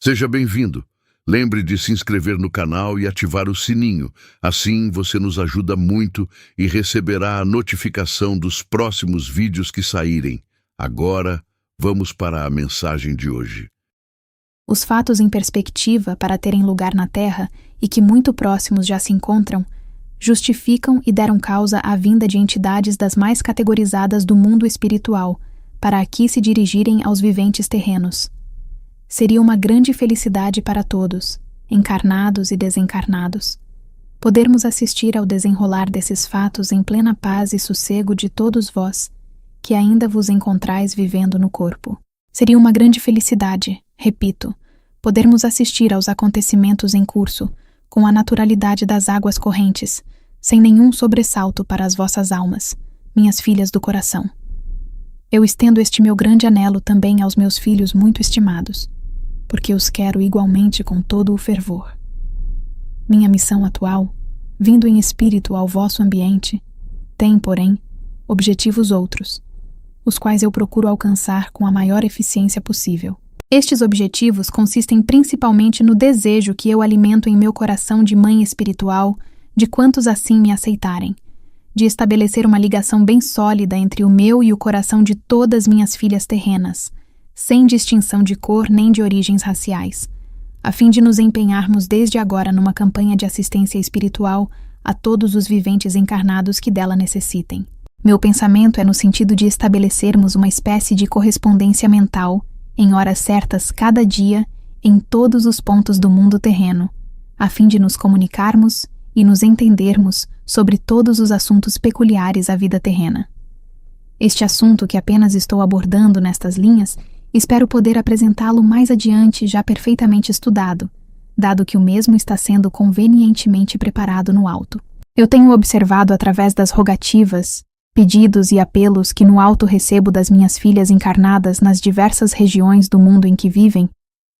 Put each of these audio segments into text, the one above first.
Seja bem-vindo. Lembre de se inscrever no canal e ativar o sininho. Assim você nos ajuda muito e receberá a notificação dos próximos vídeos que saírem. Agora, vamos para a mensagem de hoje. Os fatos em perspectiva para terem lugar na Terra e que muito próximos já se encontram, justificam e deram causa à vinda de entidades das mais categorizadas do mundo espiritual, para aqui se dirigirem aos viventes terrenos. Seria uma grande felicidade para todos, encarnados e desencarnados, podermos assistir ao desenrolar desses fatos em plena paz e sossego de todos vós, que ainda vos encontrais vivendo no corpo. Seria uma grande felicidade, repito, podermos assistir aos acontecimentos em curso, com a naturalidade das águas correntes, sem nenhum sobressalto para as vossas almas, minhas filhas do coração. Eu estendo este meu grande anelo também aos meus filhos muito estimados, porque os quero igualmente com todo o fervor. Minha missão atual, vindo em espírito ao vosso ambiente, tem, porém, objetivos outros, os quais eu procuro alcançar com a maior eficiência possível. Estes objetivos consistem principalmente no desejo que eu alimento em meu coração de mãe espiritual, de quantos assim me aceitarem, de estabelecer uma ligação bem sólida entre o meu e o coração de todas minhas filhas terrenas, sem distinção de cor nem de origens raciais, a fim de nos empenharmos desde agora numa campanha de assistência espiritual a todos os viventes encarnados que dela necessitem. Meu pensamento é no sentido de estabelecermos uma espécie de correspondência mental, em horas certas cada dia, em todos os pontos do mundo terreno, a fim de nos comunicarmos e nos entendermos sobre todos os assuntos peculiares à vida terrena. Este assunto que apenas estou abordando nestas linhas, espero poder apresentá-lo mais adiante já perfeitamente estudado, dado que o mesmo está sendo convenientemente preparado no alto. Eu tenho observado através das rogativas, pedidos e apelos que no alto recebo das minhas filhas encarnadas nas diversas regiões do mundo em que vivem,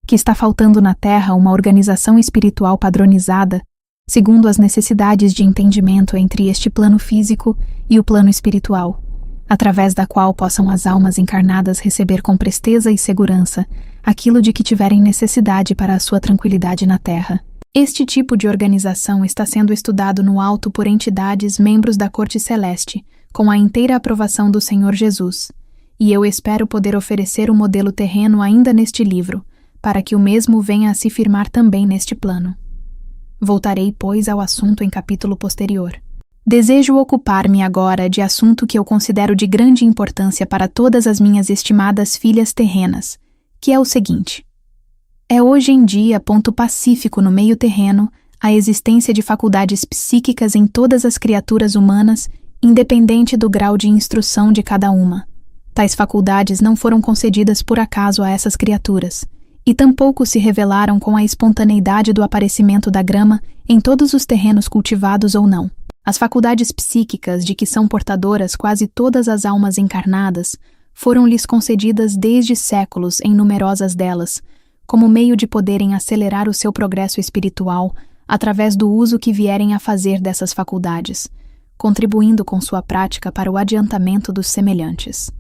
que está faltando na Terra uma organização espiritual padronizada, segundo as necessidades de entendimento entre este plano físico e o plano espiritual, através da qual possam as almas encarnadas receber com presteza e segurança aquilo de que tiverem necessidade para a sua tranquilidade na Terra. Este tipo de organização está sendo estudado no alto por entidades membros da Corte Celeste, com a inteira aprovação do Senhor Jesus, e eu espero poder oferecer o modelo terreno ainda neste livro, para que o mesmo venha a se firmar também neste plano. Voltarei, pois, ao assunto em capítulo posterior. Desejo ocupar-me agora de assunto que eu considero de grande importância para todas as minhas estimadas filhas terrenas, que é o seguinte. É hoje em dia ponto pacífico no meio terreno a existência de faculdades psíquicas em todas as criaturas humanas, independente do grau de instrução de cada uma. Tais faculdades não foram concedidas por acaso a essas criaturas, e tampouco se revelaram com a espontaneidade do aparecimento da grama em todos os terrenos cultivados ou não. As faculdades psíquicas de que são portadoras quase todas as almas encarnadas foram-lhes concedidas desde séculos em numerosas delas, como meio de poderem acelerar o seu progresso espiritual através do uso que vierem a fazer dessas faculdades, contribuindo com sua prática para o adiantamento dos semelhantes.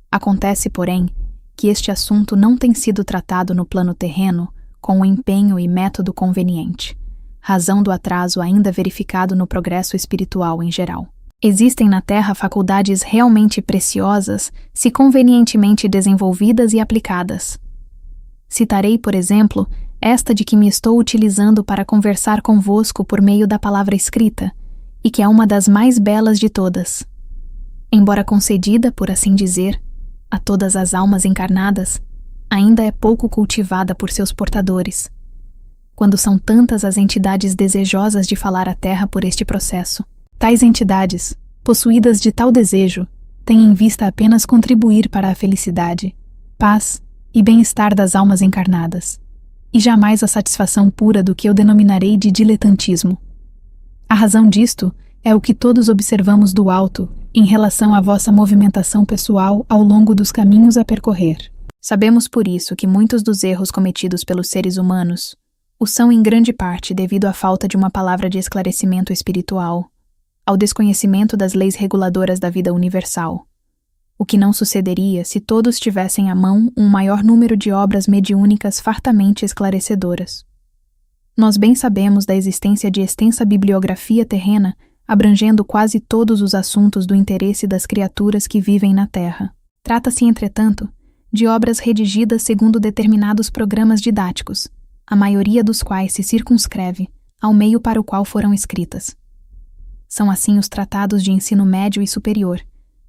Acontece, porém, que este assunto não tem sido tratado no plano terreno com o empenho e método conveniente, razão do atraso ainda verificado no progresso espiritual em geral. Existem na Terra faculdades realmente preciosas se convenientemente desenvolvidas e aplicadas. Citarei, por exemplo, esta de que me estou utilizando para conversar convosco por meio da palavra escrita, e que é uma das mais belas de todas. Embora concedida, por assim dizer, a todas as almas encarnadas, ainda é pouco cultivada por seus portadores, quando são tantas as entidades desejosas de falar à Terra por este processo. Tais entidades, possuídas de tal desejo, têm em vista apenas contribuir para a felicidade, paz e bem-estar das almas encarnadas, e jamais a satisfação pura do que eu denominarei de diletantismo. A razão disto é o que todos observamos do alto em relação à vossa movimentação pessoal ao longo dos caminhos a percorrer. Sabemos por isso que muitos dos erros cometidos pelos seres humanos o são em grande parte devido à falta de uma palavra de esclarecimento espiritual, ao desconhecimento das leis reguladoras da vida universal, o que não sucederia se todos tivessem à mão um maior número de obras mediúnicas fartamente esclarecedoras. Nós bem sabemos da existência de extensa bibliografia terrena, abrangendo quase todos os assuntos do interesse das criaturas que vivem na Terra. Trata-se, entretanto, de obras redigidas segundo determinados programas didáticos, a maioria dos quais se circunscreve ao meio para o qual foram escritas. São assim os tratados de ensino médio e superior,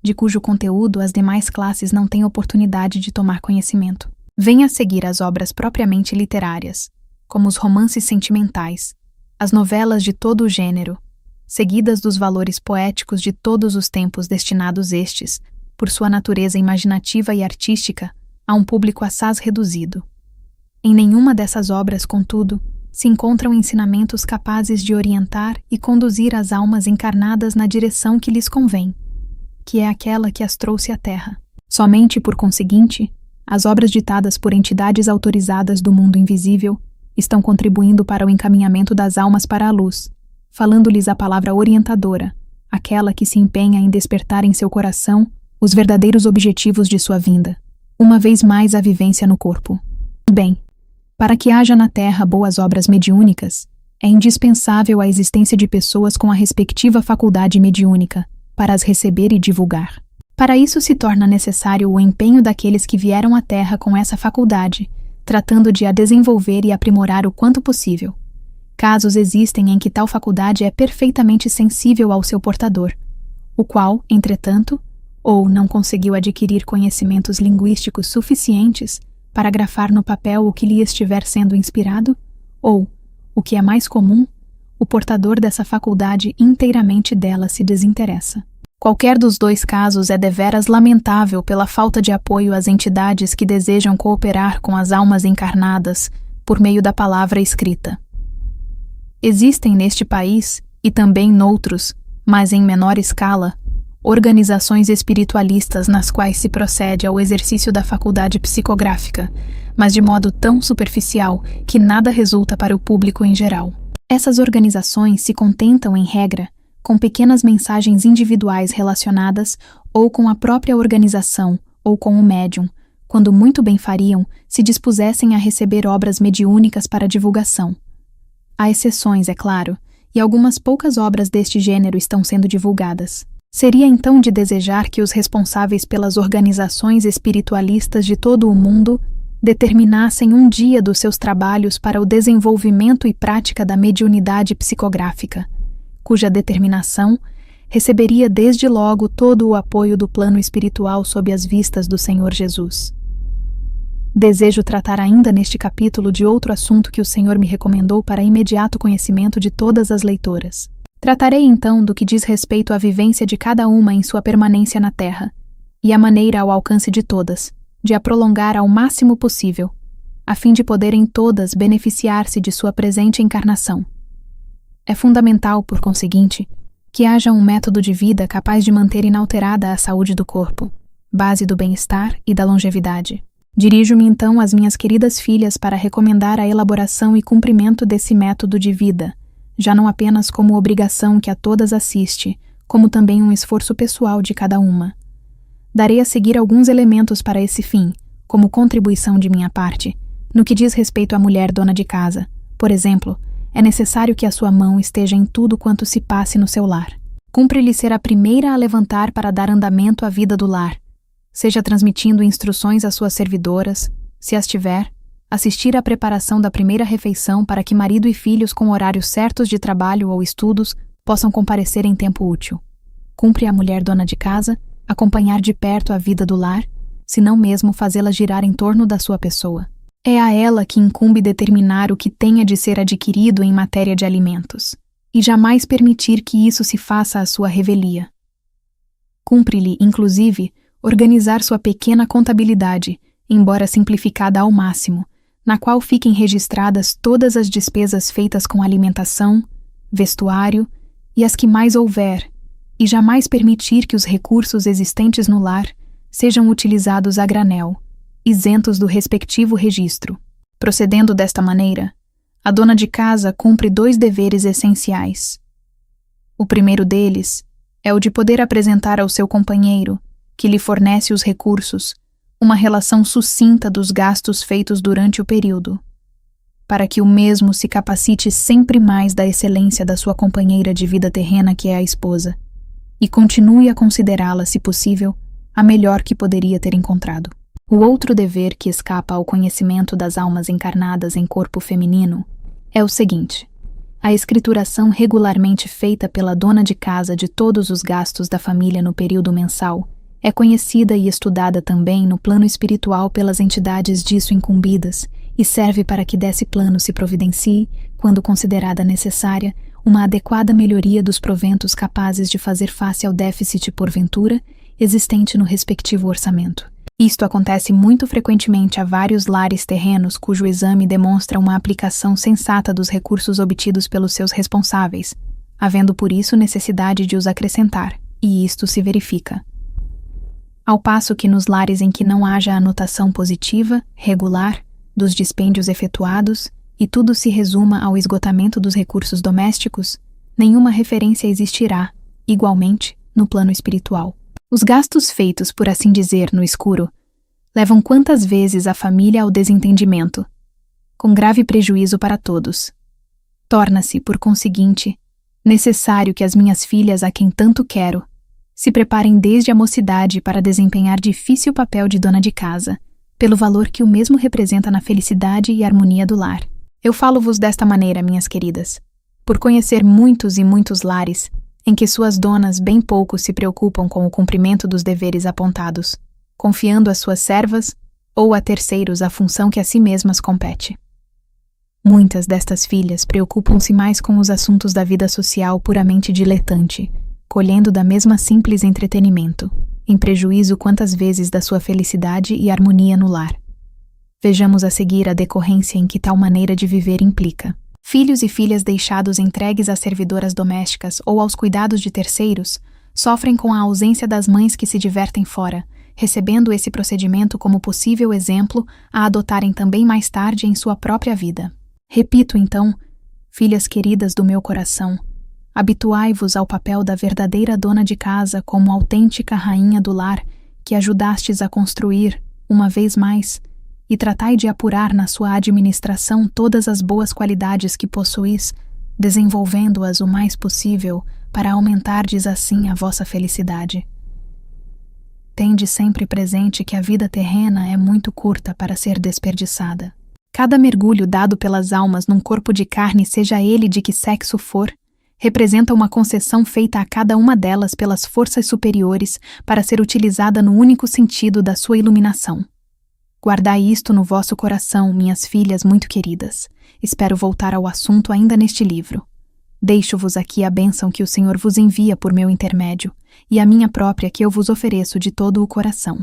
de cujo conteúdo as demais classes não têm oportunidade de tomar conhecimento. Vêm a seguir as obras propriamente literárias, como os romances sentimentais, as novelas de todo o gênero, seguidas dos valores poéticos de todos os tempos destinados estes, por sua natureza imaginativa e artística, a um público assaz reduzido. Em nenhuma dessas obras, contudo, se encontram ensinamentos capazes de orientar e conduzir as almas encarnadas na direção que lhes convém, que é aquela que as trouxe à Terra. Somente, por conseguinte, as obras ditadas por entidades autorizadas do mundo invisível estão contribuindo para o encaminhamento das almas para a luz, falando-lhes a palavra orientadora, aquela que se empenha em despertar em seu coração os verdadeiros objetivos de sua vinda, uma vez mais a vivência no corpo. Bem, para que haja na Terra boas obras mediúnicas, é indispensável a existência de pessoas com a respectiva faculdade mediúnica, para as receber e divulgar. Para isso se torna necessário o empenho daqueles que vieram à Terra com essa faculdade, tratando de a desenvolver e aprimorar o quanto possível. Casos existem em que tal faculdade é perfeitamente sensível ao seu portador, o qual, entretanto, ou não conseguiu adquirir conhecimentos linguísticos suficientes para grafar no papel o que lhe estiver sendo inspirado, ou, o que é mais comum, o portador dessa faculdade inteiramente dela se desinteressa. Qualquer dos dois casos é deveras lamentável pela falta de apoio às entidades que desejam cooperar com as almas encarnadas por meio da palavra escrita. Existem neste país, e também noutros, mas em menor escala, organizações espiritualistas nas quais se procede ao exercício da faculdade psicográfica, mas de modo tão superficial que nada resulta para o público em geral. Essas organizações se contentam, em regra, com pequenas mensagens individuais relacionadas ou com a própria organização ou com o médium, quando muito bem fariam se dispusessem a receber obras mediúnicas para divulgação. Há exceções, é claro, e algumas poucas obras deste gênero estão sendo divulgadas. Seria então de desejar que os responsáveis pelas organizações espiritualistas de todo o mundo determinassem um dia dos seus trabalhos para o desenvolvimento e prática da mediunidade psicográfica, cuja determinação receberia desde logo todo o apoio do plano espiritual sob as vistas do Senhor Jesus. Desejo tratar ainda neste capítulo de outro assunto que o Senhor me recomendou para imediato conhecimento de todas as leitoras. Tratarei então do que diz respeito à vivência de cada uma em sua permanência na Terra, e a maneira ao alcance de todas, de a prolongar ao máximo possível, a fim de poderem todas beneficiar-se de sua presente encarnação. É fundamental, por conseguinte, que haja um método de vida capaz de manter inalterada a saúde do corpo, base do bem-estar e da longevidade. Dirijo-me então às minhas queridas filhas para recomendar a elaboração e cumprimento desse método de vida, já não apenas como obrigação que a todas assiste, como também um esforço pessoal de cada uma. Darei a seguir alguns elementos para esse fim, como contribuição de minha parte, no que diz respeito à mulher dona de casa. Por exemplo, é necessário que a sua mão esteja em tudo quanto se passe no seu lar. Cumpre-lhe ser a primeira a levantar para dar andamento à vida do lar, seja transmitindo instruções às suas servidoras, se as tiver, assistir à preparação da primeira refeição para que marido e filhos com horários certos de trabalho ou estudos possam comparecer em tempo útil. Cumpre à mulher dona de casa acompanhar de perto a vida do lar, se não mesmo fazê-la girar em torno da sua pessoa. É a ela que incumbe determinar o que tenha de ser adquirido em matéria de alimentos, e jamais permitir que isso se faça à sua revelia. Cumpre-lhe, inclusive, organizar sua pequena contabilidade, embora simplificada ao máximo, na qual fiquem registradas todas as despesas feitas com alimentação, vestuário e as que mais houver, e jamais permitir que os recursos existentes no lar sejam utilizados a granel, isentos do respectivo registro. Procedendo desta maneira, a dona de casa cumpre 2 deveres essenciais. O primeiro deles é o de poder apresentar ao seu companheiro, que lhe fornece os recursos, uma relação sucinta dos gastos feitos durante o período, para que o mesmo se capacite sempre mais da excelência da sua companheira de vida terrena, que é a esposa, e continue a considerá-la, se possível, a melhor que poderia ter encontrado. O outro dever que escapa ao conhecimento das almas encarnadas em corpo feminino é o seguinte: a escrituração regularmente feita pela dona de casa de todos os gastos da família no período mensal é conhecida e estudada também no plano espiritual pelas entidades disso incumbidas e serve para que desse plano se providencie, quando considerada necessária, uma adequada melhoria dos proventos capazes de fazer face ao déficit porventura existente no respectivo orçamento. Isto acontece muito frequentemente a vários lares terrenos cujo exame demonstra uma aplicação sensata dos recursos obtidos pelos seus responsáveis, havendo por isso necessidade de os acrescentar, e isto se verifica. Ao passo que nos lares em que não haja anotação positiva, regular, dos dispêndios efetuados, e tudo se resuma ao esgotamento dos recursos domésticos, nenhuma referência existirá, igualmente, no plano espiritual. Os gastos feitos, por assim dizer, no escuro, levam quantas vezes a família ao desentendimento, com grave prejuízo para todos. Torna-se, por conseguinte, necessário que as minhas filhas, a quem tanto quero, se preparem desde a mocidade para desempenhar difícil papel de dona de casa, pelo valor que o mesmo representa na felicidade e harmonia do lar. Eu falo-vos desta maneira, minhas queridas, por conhecer muitos e muitos lares em que suas donas bem pouco se preocupam com o cumprimento dos deveres apontados, confiando às suas servas ou a terceiros a função que a si mesmas compete. Muitas destas filhas preocupam-se mais com os assuntos da vida social puramente diletante, colhendo da mesma simples entretenimento, em prejuízo quantas vezes da sua felicidade e harmonia no lar. Vejamos a seguir a decorrência em que tal maneira de viver implica. Filhos e filhas deixados entregues às servidoras domésticas ou aos cuidados de terceiros sofrem com a ausência das mães que se divertem fora, recebendo esse procedimento como possível exemplo a adotarem também mais tarde em sua própria vida. Repito, então, filhas queridas do meu coração, habituai-vos ao papel da verdadeira dona de casa como autêntica rainha do lar que ajudastes a construir, uma vez mais, e tratai de apurar na sua administração todas as boas qualidades que possuís, desenvolvendo-as o mais possível para aumentardes assim a vossa felicidade. Tende sempre presente que a vida terrena é muito curta para ser desperdiçada. Cada mergulho dado pelas almas num corpo de carne, seja ele de que sexo for, representa uma concessão feita a cada uma delas pelas forças superiores para ser utilizada no único sentido da sua iluminação. Guardai isto no vosso coração, minhas filhas muito queridas. Espero voltar ao assunto ainda neste livro. Deixo-vos aqui a bênção que o Senhor vos envia por meu intermédio, e a minha própria que eu vos ofereço de todo o coração.